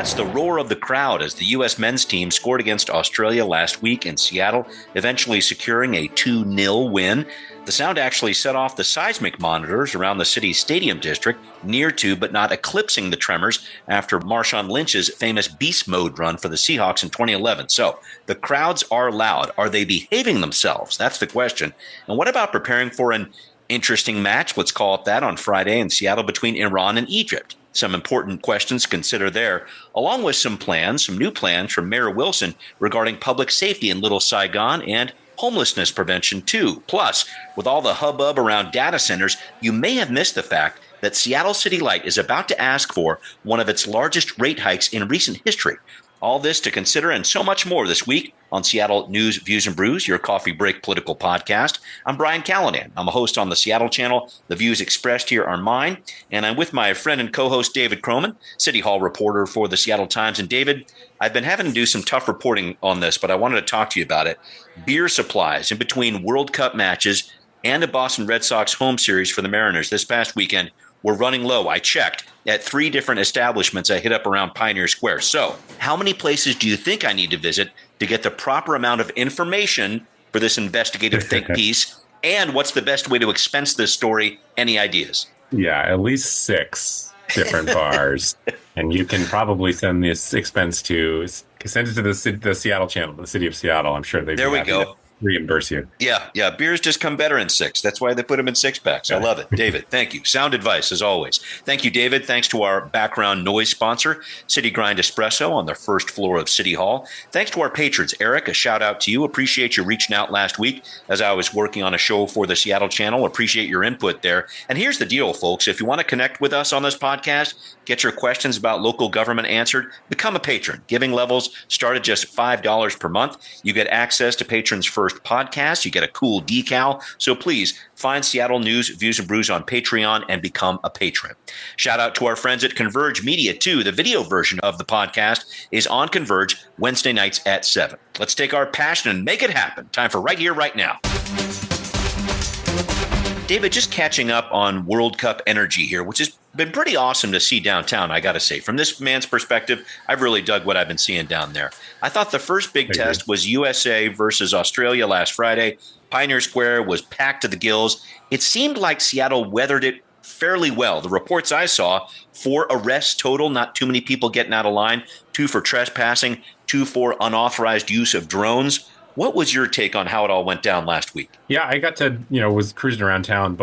That's the roar of the crowd as the U.S. men's team scored against Australia last week in Seattle, eventually securing a 2-0 win. The sound actually set off the seismic monitors around the city's stadium district, near to but not eclipsing the tremors after Marshawn Lynch's famous beast mode run for the Seahawks in 2011. So the crowds are loud. Are they behaving themselves? That's the question. And what about preparing for an interesting match, let's call it that, on Friday in Seattle between Iran and Egypt? Some important questions to consider there, along with some new plans from Mayor Wilson regarding public safety in Little Saigon and homelessness prevention too. Plus, with all the hubbub around data centers, you may have missed the fact that Seattle City Light is about to ask for one of its largest rate hikes in recent history. All this to consider and so much more this week on Seattle News, Views, and Brews, your coffee break political podcast. I'm Brian Callanan. I'm a host on the Seattle channel. The views expressed here are mine. And I'm with my friend and co-host David Croman, City Hall reporter for the Seattle Times. And David, I've been having to do some tough reporting on this, but I wanted to talk to you about it. Beer supplies in between World Cup matches and a Boston Red Sox home series for the Mariners this past weekend were running low. I checked at 3 different establishments I hit up around Pioneer Square. So how many places do you think I need to visit to get the proper amount of information for this investigative think piece? And what's the best way to expense this story? Any ideas? Yeah, at least 6 different bars. And you can probably send this expense to, send it to the Seattle channel, the city of Seattle. I'm sure they'd be happy to reimburse you. Yeah. Beers just come better in 6. That's why they put them in 6-packs. I love it. David, thank you. Sound advice as always. Thank you, David. Thanks to our background noise sponsor, City Grind Espresso on the first floor of City Hall. Thanks to our patrons. Eric, a shout out to you. Appreciate you reaching out last week as I was working on a show for the Seattle channel. Appreciate your input there. And here's the deal, folks. If you want to connect with us on this podcast, get your questions about local government answered, become a patron. Giving levels start at just $5 per month. You get access to patrons' first podcast. You get a cool decal. So please find Seattle News, Views, and Brews on Patreon and become a patron. Shout out to our friends at Converge Media, too. The video version of the podcast is on Converge Wednesday nights at 7. Let's take our passion and make it happen. Time for Right Here, Right Now. David, just catching up on World Cup energy here, which has been pretty awesome to see downtown, I got to say. From this man's perspective, I've really dug what I've been seeing down there. I thought the first big test was USA versus Australia last Friday. Pioneer Square was packed to the gills. It seemed like Seattle weathered it fairly well. The reports I saw, 4 arrests total, not too many people getting out of line, 2 for trespassing, 2 for unauthorized use of drones. What was your take on how it all went down last week? Yeah, I got to, was cruising around town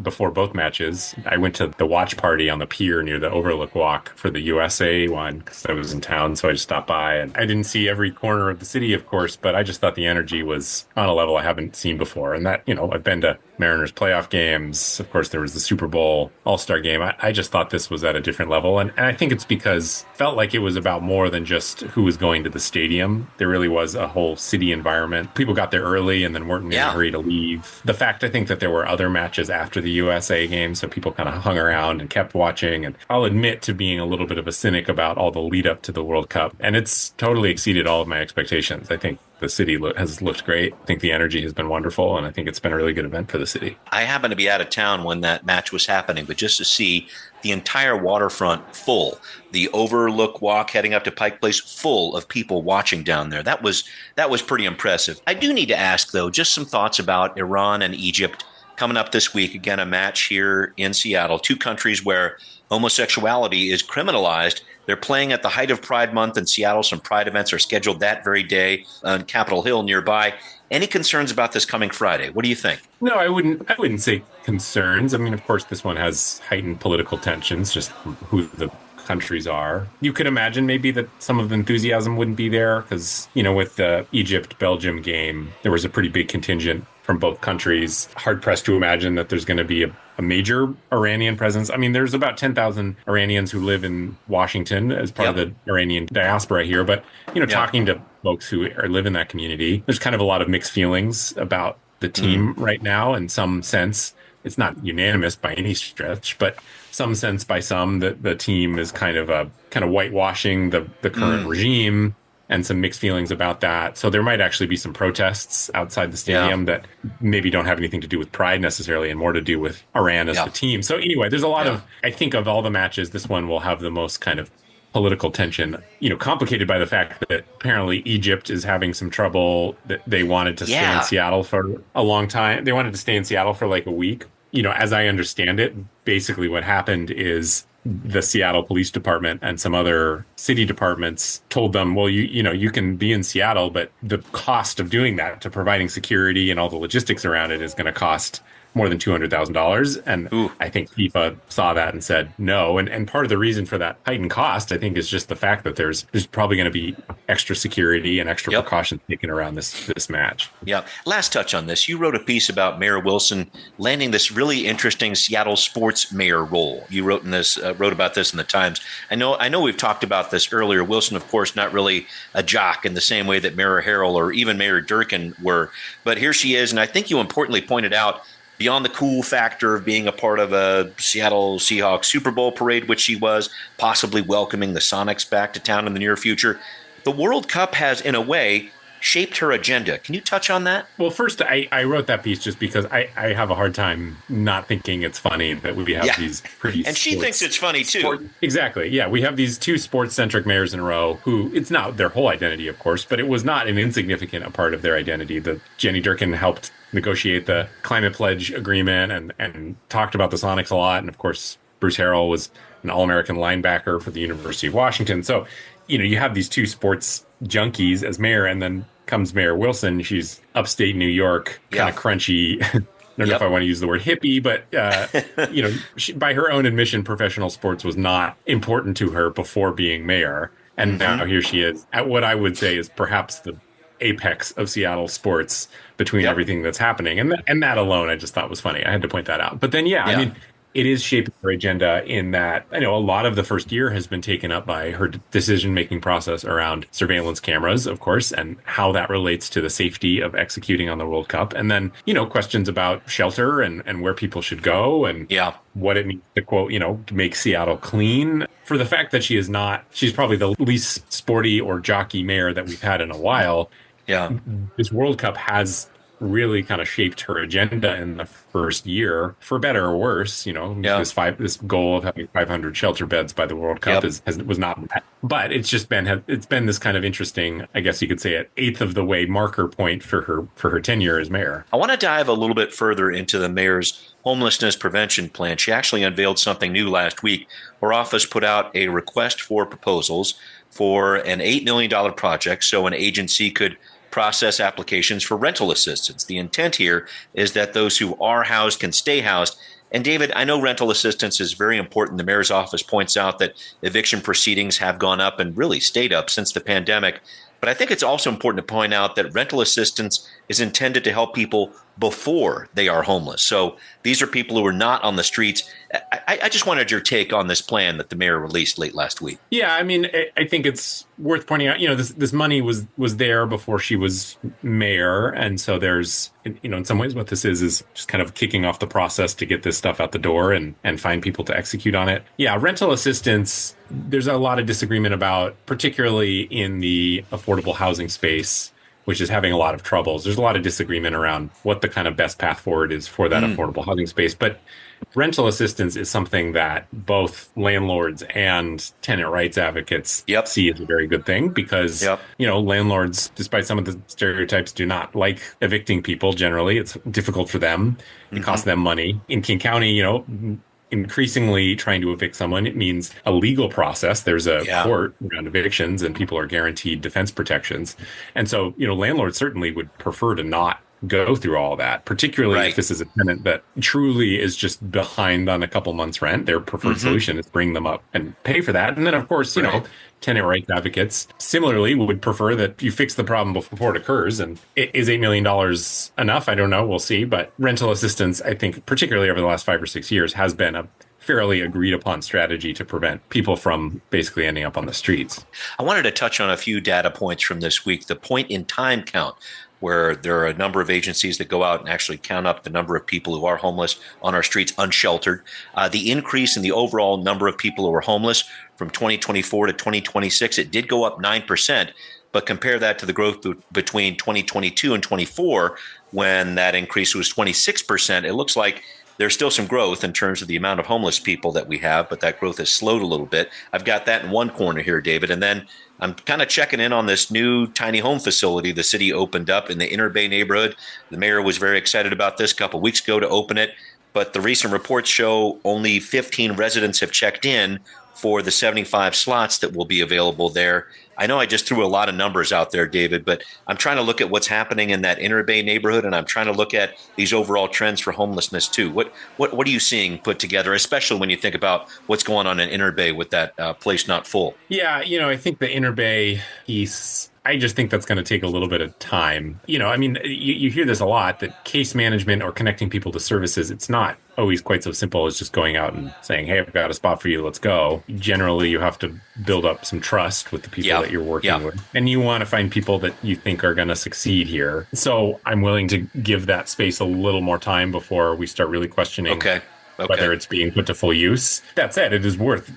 before both matches. I went to the watch party on the pier near the Overlook Walk for the USA one because I was in town, so I just stopped by. And I didn't see every corner of the city, of course, but I just thought the energy was on a level I haven't seen before. And that, I've been to Mariners playoff games. Of course, there was the Super Bowl All-Star game. I just thought this was at a different level. And I think it's because it felt like it was about more than just who was going to the stadium. There really was a whole city environment. People got there early and then weren't in a hurry to leave. The fact, I think, that there were other matches after the USA game, so people kind of hung around and kept watching. And I'll admit to being a little bit of a cynic about all the lead up to the World Cup. And it's totally exceeded all of my expectations. I think the city has looked great. I think the energy has been wonderful, and I think it's been a really good event for the city. I happened to be out of town when that match was happening, but just to see the entire waterfront full, the Overlook Walk heading up to Pike Place full of people watching down there, that was pretty impressive. I do need to ask, though, just some thoughts about Iran and Egypt coming up this week. Again, a match here in Seattle, 2 countries where homosexuality is criminalized. They're playing at the height of Pride Month in Seattle. Some Pride events are scheduled that very day on Capitol Hill nearby. Any concerns about this coming Friday? What do you think? No, I wouldn't say concerns. I mean, of course, this one has heightened political tensions, just who the countries are. You could imagine maybe that some of the enthusiasm wouldn't be there because, with the Egypt-Belgium game, there was a pretty big contingent from both countries. Hard pressed to imagine that there's going to be a major Iranian presence. I mean, there's about 10,000 Iranians who live in Washington as part of the Iranian diaspora here. But, talking to folks who live in that community, there's kind of a lot of mixed feelings about the team right now. In some sense, it's not unanimous by any stretch, but some sense by some that the team is kind of whitewashing the current regime. And some mixed feelings about that. So there might actually be some protests outside the stadium that maybe don't have anything to do with pride necessarily and more to do with Iran as the team. So anyway, there's a lot of, I think of all the matches, this one will have the most kind of political tension, complicated by the fact that apparently Egypt is having some trouble. That they wanted to stay in Yeah. Seattle for a long time. They wanted to stay in Seattle for like a week. As I understand it, basically what happened is the Seattle Police Department and some other city departments told them, well, you can be in Seattle, but the cost of doing that, to providing security and all the logistics around it, is going to cost more than $200,000. And Ooh. I think FIFA saw that and said no. And part of the reason for that heightened cost, I think, is just the fact that there's probably going to be extra security and extra Yep. precautions taken around this match. Yeah. Last touch on this. You wrote a piece about Mayor Wilson landing this really interesting Seattle sports mayor role. You wrote about this in the Times. I know we've talked about this earlier. Wilson, of course, not really a jock in the same way that Mayor Harrell or even Mayor Durkin were, but here she is. And I think you importantly pointed out, beyond the cool factor of being a part of a Seattle Seahawks Super Bowl parade, which she was, possibly welcoming the Sonics back to town in the near future, the World Cup has, in a way, shaped her agenda. Can you touch on that? Well, first, I wrote that piece just because I have a hard time not thinking it's funny that we have these pretty and she thinks it's funny, too. Exactly. Yeah, we have these two sports-centric mayors in a row who, it's not their whole identity, of course, but it was not an insignificant a part of their identity. The Jenny Durkin helped negotiate the climate pledge agreement and talked about the Sonics a lot. And of course, Bruce Harrell was an All-American linebacker for the University of Washington. So, you have these two sports junkies as mayor, and then comes Mayor Wilson. She's upstate New York, kind of crunchy. I don't know if I want to use the word hippie, but, by her own admission, professional sports was not important to her before being mayor. And now here she is at what I would say is perhaps the apex of Seattle sports between everything that's happening. And that alone, I just thought was funny. I had to point that out. But then, I mean, it is shaping her agenda in that, I know a lot of the first year has been taken up by her decision-making process around surveillance cameras, of course, and how that relates to the safety of executing on the World Cup. And then, questions about shelter and where people should go and what it means to, quote, to make Seattle clean. For the fact that she's probably the least sporty or jockey mayor that we've had in a while. Yeah. This World Cup has really kind of shaped her agenda in the first year, for better or worse. This goal of having 500 shelter beds by the World Cup was not met. But it's been this kind of interesting, I guess you could say, an eighth of the way marker point for her tenure as mayor. I want to dive a little bit further into the mayor's homelessness prevention plan. She actually unveiled something new last week. Her office put out a request for proposals for an $8 million project so an agency could process applications for rental assistance. The intent here is that those who are housed can stay housed. And David, I know rental assistance is very important. The mayor's office points out that eviction proceedings have gone up and really stayed up since the pandemic. But I think it's also important to point out that rental assistance is intended to help people before they are homeless. So these are people who are not on the streets. I just wanted your take on this plan that the mayor released late last week. Yeah, I mean, I think it's worth pointing out, this money was there before she was mayor. And so there's, in some ways what this is just kind of kicking off the process to get this stuff out the door and find people to execute on it. Yeah, rental assistance, there's a lot of disagreement about, particularly in the affordable housing space, which is having a lot of troubles. There's a lot of disagreement around what the kind of best path forward is for that affordable housing space. But rental assistance is something that both landlords and tenant rights advocates see as a very good thing because, landlords, despite some of the stereotypes, do not like evicting people generally. It's difficult for them. It costs them money. In King County, increasingly trying to evict someone, it means a legal process. There's a court around evictions and people are guaranteed defense protections. And so, landlords certainly would prefer to not go through all that, particularly if this is a tenant that truly is just behind on a couple months rent. Their preferred solution is bring them up and pay for that. And then, of course, tenant rights advocates similarly would prefer that you fix the problem before it occurs. And is $8 million enough? I don't know. We'll see. But rental assistance, I think, particularly over the last 5 or 6 years, has been a fairly agreed upon strategy to prevent people from basically ending up on the streets. I wanted to touch on a few data points from this week. The point in time count, where there are a number of agencies that go out and actually count up the number of people who are homeless on our streets, unsheltered. The increase in the overall number of people who are homeless from 2024 to 2026, it did go up 9%, but compare that to the growth between 2022 and 24, when that increase was 26%. It looks like there's still some growth in terms of the amount of homeless people that we have, but that growth has slowed a little bit. I've got that in one corner here, David. And then I'm kind of checking in on this new tiny home facility the city opened up in the Inner Bay neighborhood. The mayor was very excited about this a couple of weeks ago to open it, but the recent reports show only 15 residents have checked in for the 75 slots that will be available there. I know I just threw a lot of numbers out there, David, but I'm trying to look at what's happening in that Inner Bay neighborhood, and I'm trying to look at these overall trends for homelessness too. What are you seeing put together, especially when you think about what's going on in Inner Bay with that place not full? Yeah, I think the Inner Bay piece, I just think that's going to take a little bit of time. You hear this a lot, that case management or connecting people to services, it's not always quite so simple as just going out and saying, hey, I've got a spot for you, let's go. Generally, you have to build up some trust with the people that you're working with. And you want to find people that you think are going to succeed here. So I'm willing to give that space a little more time before we start really questioning whether it's being put to full use. That said, it is worth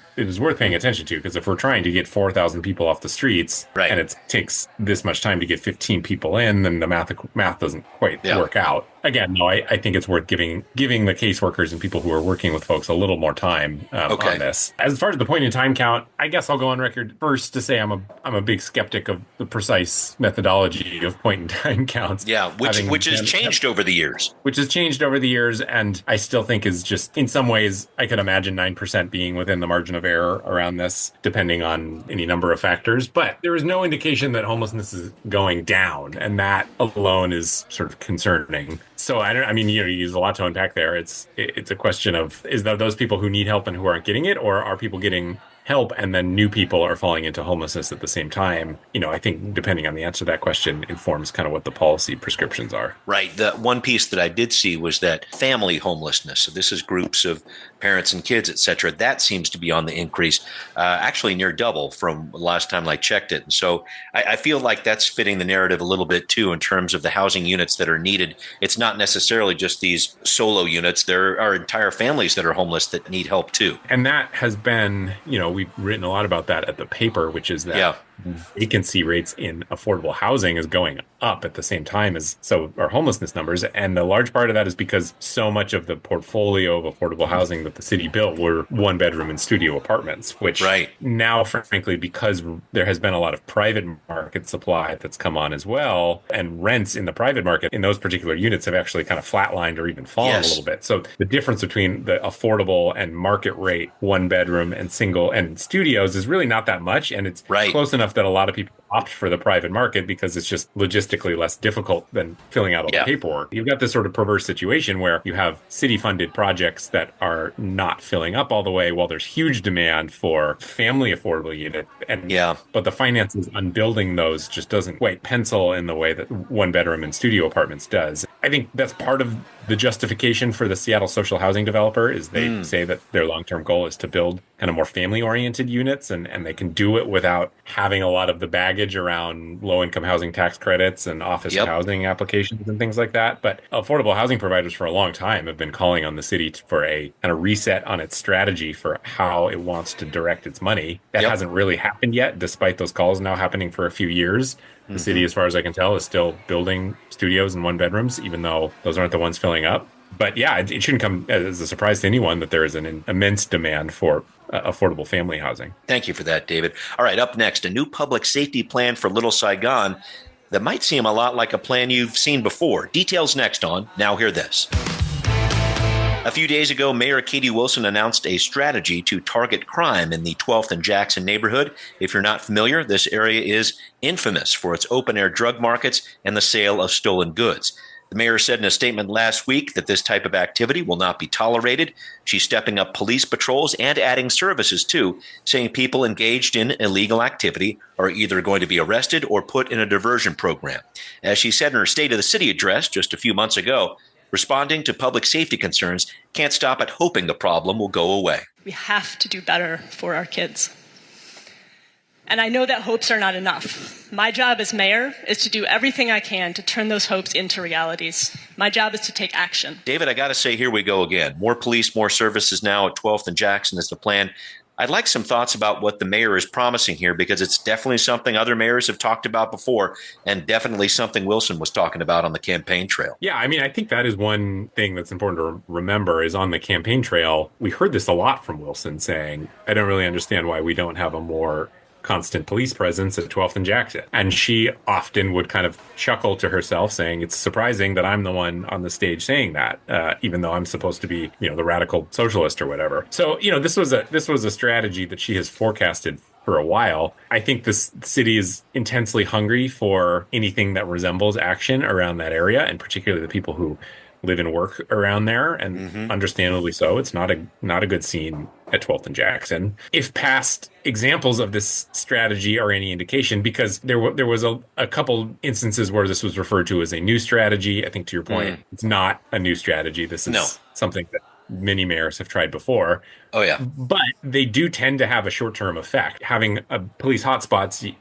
paying attention to, because if we're trying to get 4,000 people off the streets and it takes this much time to get 15 people in, then the math doesn't quite work out. Again, no, I think it's worth giving the caseworkers and people who are working with folks a little more time on this. As far as the point in time count, I guess I'll go on record first to say I'm a big skeptic of the precise methodology of point in time counts. Yeah, which has changed over the years. Which has changed over the years, and I still think is just, in some ways, I could imagine 9% being within the margin of error around this, depending on any number of factors. But there is no indication that homelessness is going down, and that alone is sort of concerning. So you use a lot to unpack there. It's a question of, is that those people who need help and who aren't getting it, or are people getting help and then new people are falling into homelessness at the same time? I think depending on the answer to that question informs kind of what the policy prescriptions are. Right. The one piece that I did see was that family homelessness. So this is groups of parents and kids, et cetera. That seems to be on the increase, actually near double from the last time I checked it. And so I feel like that's fitting the narrative a little bit too, in terms of the housing units that are needed. It's not necessarily just these solo units. There are entire families that are homeless that need help too. And that has been, we've written a lot about that at the paper, which is that vacancy rates in affordable housing is going up at the same time as our homelessness numbers. And a large part of that is because so much of the portfolio of affordable housing that the city built were 1-bedroom and studio apartments, which now, frankly, because there has been a lot of private market supply that's come on as well, and rents in the private market in those particular units have actually kind of flatlined or even fallen a little bit. So the difference between the affordable and market rate 1-bedroom and single and studios is really not that much. And it's close enough that a lot of people opt for the private market because it's just logistically less difficult than filling out all the paperwork. You've got this sort of perverse situation where you have city-funded projects that are not filling up all the way, while there's huge demand for family affordable units. But the finances on building those just doesn't quite pencil in the way that 1-bedroom and studio apartments does. I think that's part of the justification for the Seattle social housing developer, is they say that their long-term goal is to build kind of more family-oriented units, and they can do it without having a lot of the baggage around low-income housing tax credits and office housing applications and things like that. But affordable housing providers for a long time have been calling on the city for a kind of reset on its strategy for how it wants to direct its money. That hasn't really happened yet, despite those calls now happening for a few years. The city, as far as I can tell, is still building studios and 1-bedrooms, even though those aren't the ones filling up. But it shouldn't come as a surprise to anyone that there is an immense demand for affordable family housing. Thank you for that, David. All right, up next, a new public safety plan for Little Saigon that might seem a lot like a plan you've seen before. Details next on Now Hear This. A few days ago, Mayor Katie Wilson announced a strategy to target crime in the 12th and Jackson neighborhood. If you're not familiar, this area is infamous for its open-air drug markets and the sale of stolen goods. The mayor said in a statement last week that this type of activity will not be tolerated. She's stepping up police patrols and adding services too, saying people engaged in illegal activity are either going to be arrested or put in a diversion program. As she said in her State of the City address just a few months ago, responding to public safety concerns can't stop at hoping the problem will go away. We have to do better for our kids. And I know that hopes are not enough. My job as mayor is to do everything I can to turn those hopes into realities. My job is to take action. David, I got to say, here we go again. More police, more services now at 12th and Jackson is the plan. I'd like some thoughts about what the mayor is promising here, because it's definitely something other mayors have talked about before, and definitely something Wilson was talking about on the campaign trail. Yeah, I mean, I think that is one thing that's important to remember is on the campaign trail, we heard this a lot from Wilson saying, I don't really understand why we don't have a more constant police presence at 12th and Jackson. And she often would kind of chuckle to herself saying, it's surprising that I'm the one on the stage saying that, even though I'm supposed to be, the radical socialist or whatever. So, this was a strategy that she has forecasted for a while. I think this city is intensely hungry for anything that resembles action around that area, and particularly the people who live and work around there, and understandably so. It's not a good scene at 12th and Jackson. If past examples of this strategy are any indication, because there was a couple instances where this was referred to as a new strategy. I think to your point, it's not a new strategy. This is something that many mayors have tried before. Oh, yeah. But they do tend to have a short-term effect. Having a police hotspots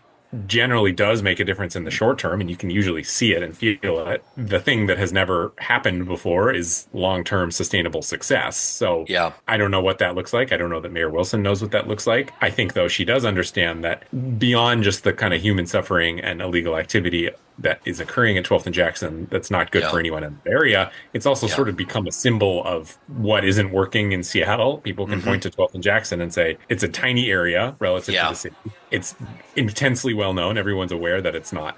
generally does make a difference in the short term, and you can usually see it and feel it. The thing that has never happened before is long-term sustainable success. So yeah. I don't know what that looks like. I don't know that Mayor Wilson knows what that looks like. I think, though, she does understand that beyond just the kind of human suffering and illegal activity that is occurring at 12th and Jackson that's not good for anyone in the area, it's also sort of become a symbol of what isn't working in Seattle. People can point to 12th and Jackson and say it's a tiny area relative to the city. It's intensely well known. Everyone's aware that it's not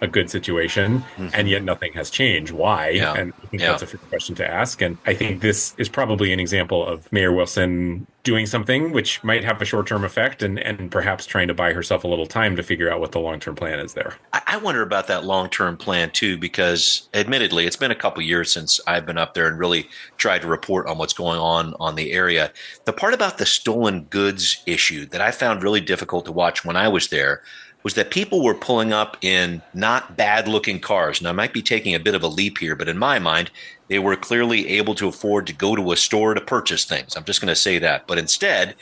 a good situation, and yet nothing has changed. Why? And I think that's a fair question to ask. And I think this is probably an example of Mayor Wilson doing something which might have a short-term effect, and perhaps trying to buy herself a little time to figure out what the long-term plan is there. I wonder about that long-term plan too, because admittedly, it's been a couple years since I've been up there and really tried to report on what's going on the area. The part about the stolen goods issue that I found really difficult to watch when I was there was that people were pulling up in not bad-looking cars. And I might be taking a bit of a leap here, but in my mind, they were clearly able to afford to go to a store to purchase things. I'm just going to say that. But instead,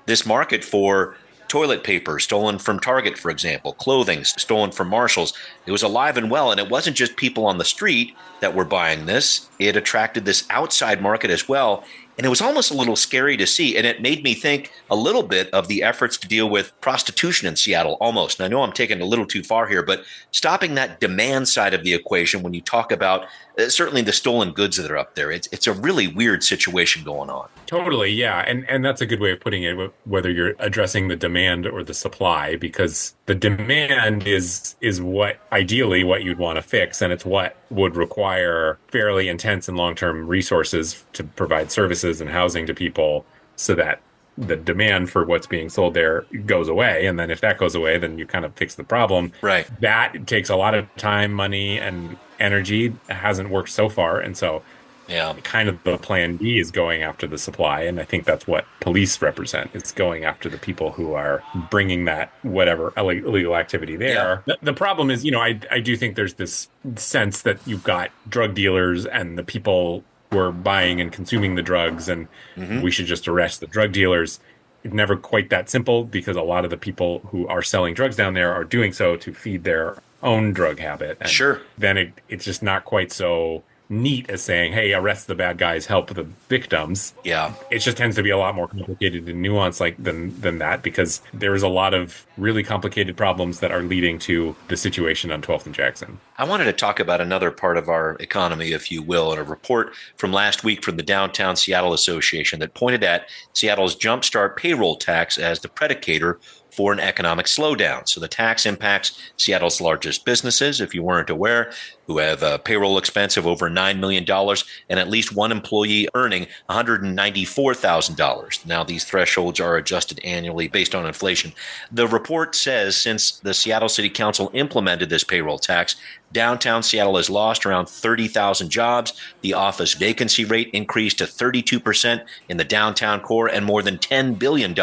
this market for toilet paper stolen from Target, for example, clothing stolen from Marshall's, it was alive and well. And it wasn't just people on the street that were buying this. It attracted this outside market as well. And it was almost a little scary to see. And it made me think a little bit of the efforts to deal with prostitution in Seattle almost. And I know I'm taking a little too far here, but stopping that demand side of the equation when you talk about certainly the stolen goods that are up there, it's a really weird situation going on. Totally, yeah. And that's a good way of putting it, whether you're addressing the demand or the supply, because the demand is what ideally what you'd want to fix, and it's what would require fairly intense and long-term resources to provide services and housing to people so that the demand for what's being sold there goes away. And then if that goes away, then you kind of fix the problem. Right. That takes a lot of time, money, and energy. It hasn't worked so far. And so kind of the plan B is going after the supply. And I think that's what police represent. It's going after the people who are bringing that whatever illegal activity there. Yeah. The problem is, I do think there's this sense that you've got drug dealers and the people who are buying and consuming the drugs, and we should just arrest the drug dealers. It's never quite that simple, because a lot of the people who are selling drugs down there are doing so to feed their own drug habit. And then it's just not quite so neat as saying, hey, arrest the bad guys, help the victims. Yeah. It just tends to be a lot more complicated and nuanced than that, because there is a lot of really complicated problems that are leading to the situation on 12th and Jackson. I wanted to talk about another part of our economy, if you will, and a report from last week from the Downtown Seattle Association that pointed at Seattle's Jumpstart payroll tax as the predicator for an economic slowdown. So the tax impacts Seattle's largest businesses, if you weren't aware, who have a payroll expense of over $9 million and at least one employee earning $194,000. Now, these thresholds are adjusted annually based on inflation. The report says since the Seattle City Council implemented this payroll tax, downtown Seattle has lost around 30,000 jobs. The office vacancy rate increased to 32% in the downtown core, and more than $10 billion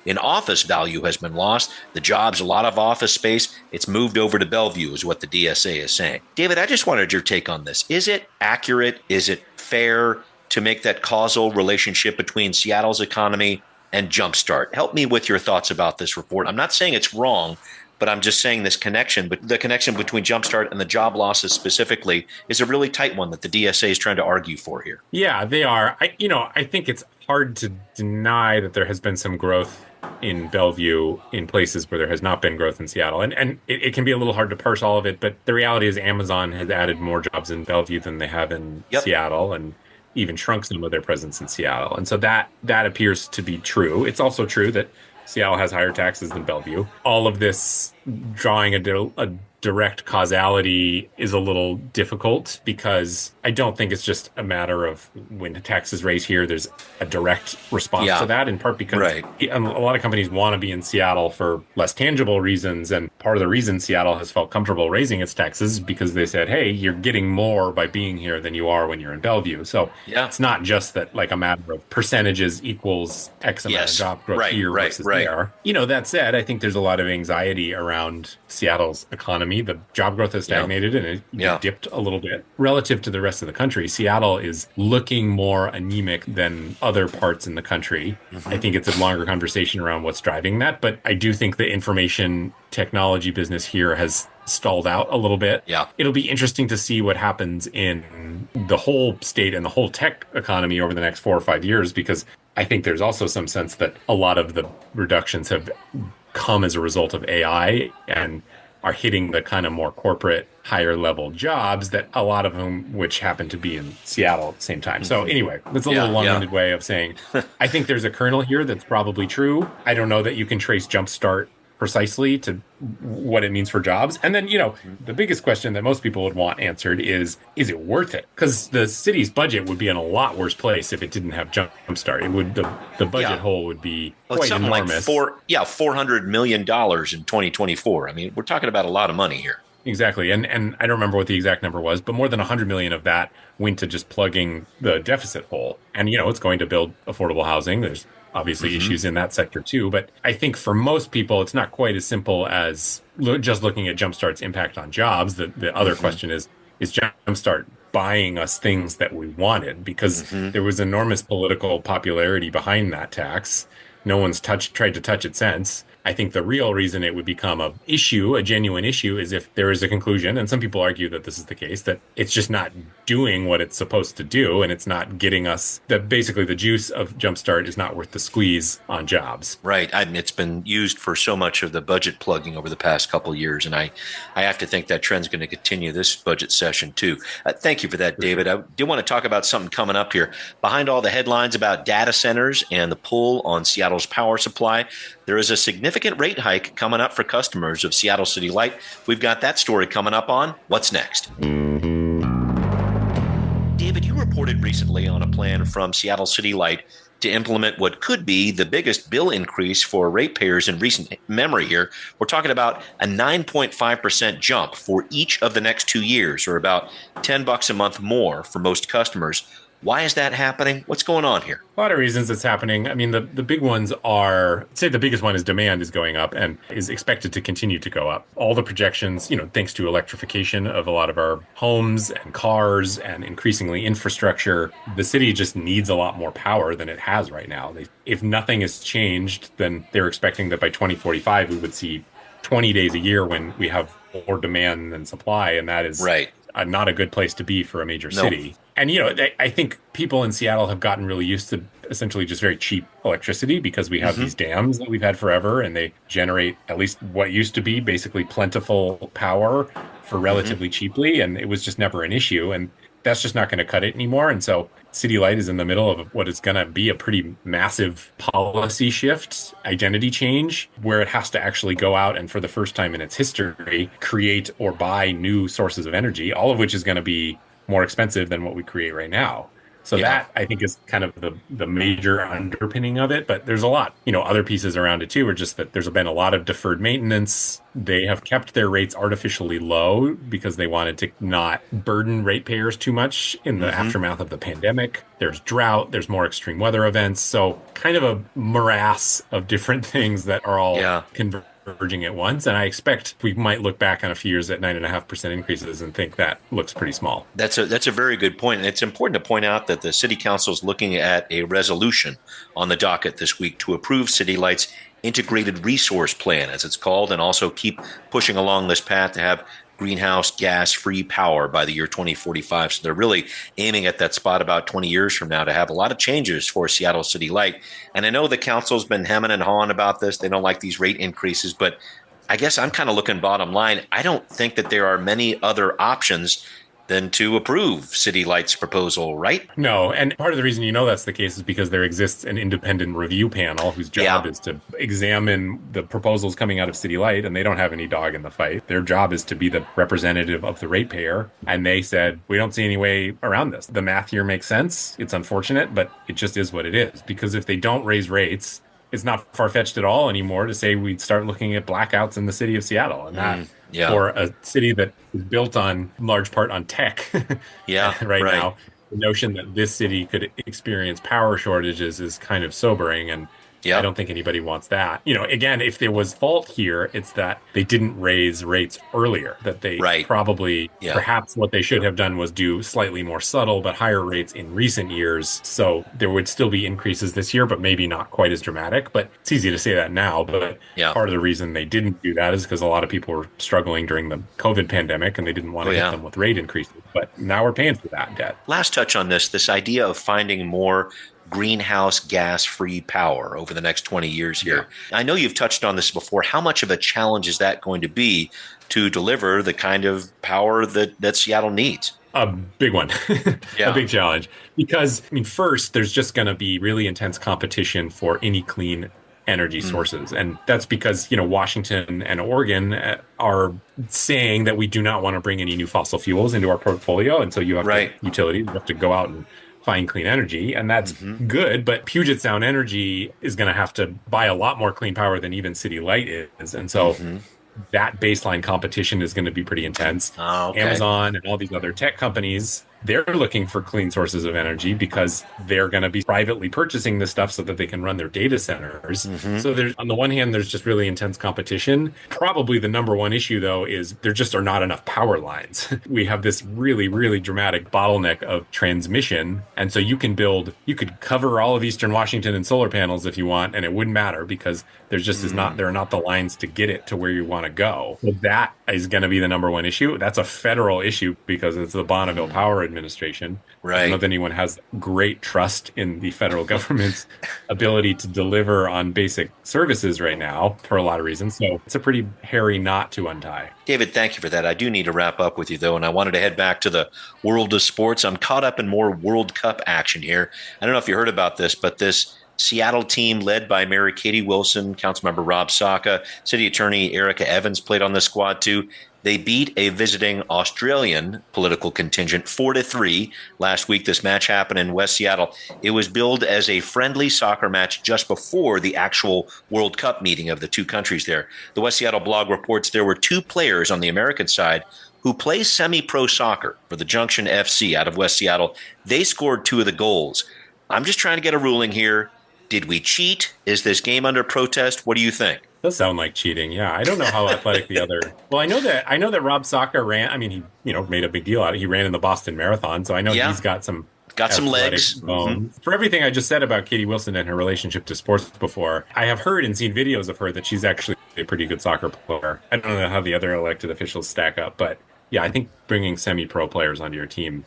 in office value has been lost. The jobs, a lot of office space, it's moved over to Bellevue, is what the DSA is saying. David, I just wanted your take on this. Is it accurate? Is it fair to make that causal relationship between Seattle's economy and Jumpstart? Help me with your thoughts about this report. I'm not saying it's wrong, But I'm just saying this connection, but the connection between Jumpstart and the job losses specifically is a really tight one that the DSA is trying to argue for here. Yeah, they are. I think it's hard to deny that there has been some growth in Bellevue in places where there has not been growth in Seattle. And it can be a little hard to parse all of it, but the reality is Amazon has added more jobs in Bellevue than they have in Seattle, and even shrunk some of their presence in Seattle. And so that appears to be true. It's also true that Seattle has higher taxes than Bellevue. All of this drawing a direct causality is a little difficult because I don't think it's just a matter of when taxes raise here, there's a direct response to that, in part because a lot of companies want to be in Seattle for less tangible reasons. And part of the reason Seattle has felt comfortable raising its taxes is because they said, hey, you're getting more by being here than you are when you're in Bellevue. So it's not just that like a matter of percentages equals X amount of job growth here versus there. That said, I think there's a lot of anxiety around Seattle's economy. The job growth has stagnated and it dipped a little bit. Relative to the rest of the country, Seattle is looking more anemic than other parts in the country. I think it's a longer conversation around what's driving that, but I do think the information technology business here has stalled out a little bit. It'll be interesting to see what happens in the whole state and the whole tech economy over the next 4 or 5 years, because I think there's also some sense that a lot of the reductions have come as a result of AI and are hitting the kind of more corporate, higher level jobs that a lot of them, which happen to be in Seattle at the same time. So anyway, that's a little long-winded way of saying, I think there's a kernel here that's probably true. I don't know that you can trace Jumpstart precisely to what it means for jobs. And then, the biggest question that most people would want answered is it worth it? Because the city's budget would be in a lot worse place if it didn't have Jumpstart. It would, the budget hole would be quite enormous. Like $400 million in 2024. I mean, we're talking about a lot of money here. Exactly. And I don't remember what the exact number was, but more than 100 million of that went to just plugging the deficit hole. And, it's going to build affordable housing. There's obviously issues in that sector too. But I think for most people, it's not quite as simple as just looking at Jumpstart's impact on jobs. The other question is Jumpstart buying us things that we wanted? Because there was enormous political popularity behind that tax. No one's tried to touch it since. I think the real reason it would become a genuine issue, is if there is a conclusion, and some people argue that this is the case, that it's just not doing what it's supposed to do, and it's not getting us, that basically the juice of Jumpstart is not worth the squeeze on jobs. Right. I mean, it's been used for so much of the budget plugging over the past couple of years, and I have to think that trend's going to continue this budget session too. Thank you for that, David. I do want to talk about something coming up here. Behind all the headlines about data centers and the pull on Seattle's power supply, there is a significant rate hike coming up for customers of Seattle City Light. We've got that story coming up on What's Next. David, you reported recently on a plan from Seattle City Light to implement what could be the biggest bill increase for ratepayers in recent memory here. We're talking about a 9.5% jump for each of the next 2 years, or about $10 a month more for most customers. Why is that happening? What's going on here? A lot of reasons it's happening. I mean, the big ones are, say the biggest one is demand is going up and is expected to continue to go up. All the projections, thanks to electrification of a lot of our homes and cars and increasingly infrastructure, the city just needs a lot more power than it has right now. If nothing has changed, then they're expecting that by 2045, we would see 20 days a year when we have more demand than supply. And that is not a good place to be for a major city. And, I think people in Seattle have gotten really used to essentially just very cheap electricity because we have these dams that we've had forever, and they generate at least what used to be basically plentiful power for relatively cheaply. And it was just never an issue. And that's just not going to cut it anymore. And so City Light is in the middle of what is going to be a pretty massive policy shift, identity change, where it has to actually go out and, for the first time in its history, create or buy new sources of energy, all of which is going to be more expensive than what we create right now. So that, I think, is kind of the major underpinning of it. But there's a lot, other pieces around it too, are just that there's been a lot of deferred maintenance. They have kept their rates artificially low because they wanted to not burden ratepayers too much in the aftermath of the pandemic. There's drought, there's more extreme weather events. So kind of a morass of different things that are all converging at once. And I expect we might look back on a few years at 9.5% increases and think that looks pretty small. That's a very good point. And it's important to point out that the City Council is looking at a resolution on the docket this week to approve City Light's integrated resource plan, as it's called, and also keep pushing along this path to have greenhouse gas free power by the year 2045. So they're really aiming at that spot about 20 years from now to have a lot of changes for Seattle City Light. And I know the council's been hemming and hawing about this. They don't like these rate increases, but I guess I'm kind of looking bottom line. I don't think that there are many other options than to approve City Light's proposal, right? No, and part of the reason that's the case is because there exists an independent review panel whose job is to examine the proposals coming out of City Light, and they don't have any dog in the fight. Their job is to be the representative of the ratepayer, and they said, we don't see any way around this. The math here makes sense. It's unfortunate, but it just is what it is, because if they don't raise rates, it's not far-fetched at all anymore to say we'd start looking at blackouts in the city of Seattle, and that for a city that is built on large part on tech right now, the notion that this city could experience power shortages is kind of sobering, and I don't think anybody wants that. Again, if there was fault here, it's that they didn't raise rates earlier, that they probably, perhaps what they should have done was do slightly more subtle but higher rates in recent years. So there would still be increases this year, but maybe not quite as dramatic. But it's easy to say that now. But part of the reason they didn't do that is because a lot of people were struggling during the COVID pandemic and they didn't want to hit them with rate increases. But now we're paying for that debt. Last touch on this idea of finding more greenhouse gas free power over the next 20 years here. I know you've touched on this before. How much of a challenge is that going to be to deliver the kind of power that Seattle needs? A big one, a big challenge, because first, there's just going to be really intense competition for any clean energy sources. And that's because, Washington and Oregon are saying that we do not want to bring any new fossil fuels into our portfolio. And so you have utilities, you have to go out and find clean energy, and that's good. But Puget Sound Energy is going to have to buy a lot more clean power than even City Light is. And so that baseline competition is going to be pretty intense. Amazon and all these other tech companies, they're looking for clean sources of energy because they're going to be privately purchasing this stuff so that they can run their data centers. So there's, on the one hand, there's just really intense competition. Probably the number one issue, though, is there just are not enough power lines. We have this really, really dramatic bottleneck of transmission. And so you could cover all of Eastern Washington in solar panels if you want, and it wouldn't matter because there's just there are not the lines to get it to where you want to go. So that is going to be the number one issue. That's a federal issue because it's the Bonneville Power Administration. I don't know if anyone has great trust in the federal government's ability to deliver on basic services right now for a lot of reasons. So it's a pretty hairy knot to untie. David, thank you for that. I do need to wrap up with you, though, and I wanted to head back to the world of sports. I'm caught up in more World Cup action here. I don't know if you heard about this, but this Seattle team led by Mayor Katie Wilson, Councilmember Rob Saka, City Attorney Erica Evans played on this squad too. They beat a visiting Australian political contingent 4-3 last week. This match happened in West Seattle. It was billed as a friendly soccer match just before the actual World Cup meeting of the two countries there. The West Seattle blog reports there were two players on the American side who play semi-pro soccer for the Junction FC out of West Seattle. They scored two of the goals. I'm just trying to get a ruling here. Did we cheat? Is this game under protest? What do you think? Does sound like cheating. Yeah, I don't know how athletic the other. Well, I know that Rob Saka ran. I mean, he made a big deal out of it. He ran in the Boston Marathon, so I know he's got some legs. For everything I just said about Katie Wilson and her relationship to sports before, I have heard and seen videos of her that she's actually a pretty good soccer player. I don't know how the other elected officials stack up, but yeah, I think bringing semi-pro players onto your team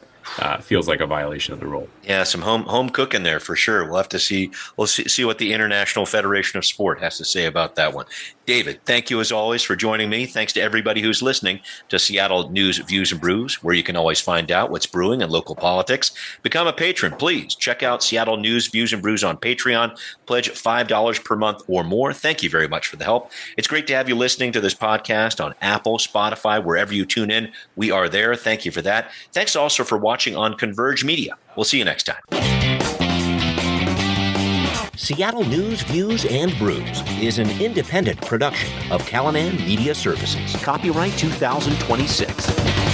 feels like a violation of the rule. Yeah, some home cooking there for sure. We'll have to see. We'll see what the International Federation of Sport has to say about that one. David, thank you as always for joining me. Thanks to everybody who's listening to Seattle News, Views, and Brews, where you can always find out what's brewing in local politics. Become a patron, please. Check out Seattle News, Views, and Brews on Patreon. Pledge $5 per month or more. Thank you very much for the help. It's great to have you listening to this podcast on Apple, Spotify, wherever you tune in. We are there. Thank you for that. Thanks also for watching on Converge Media. We'll see you next time. Seattle News, Views, and Brews is an independent production of Callanan Media Services. Copyright 2026.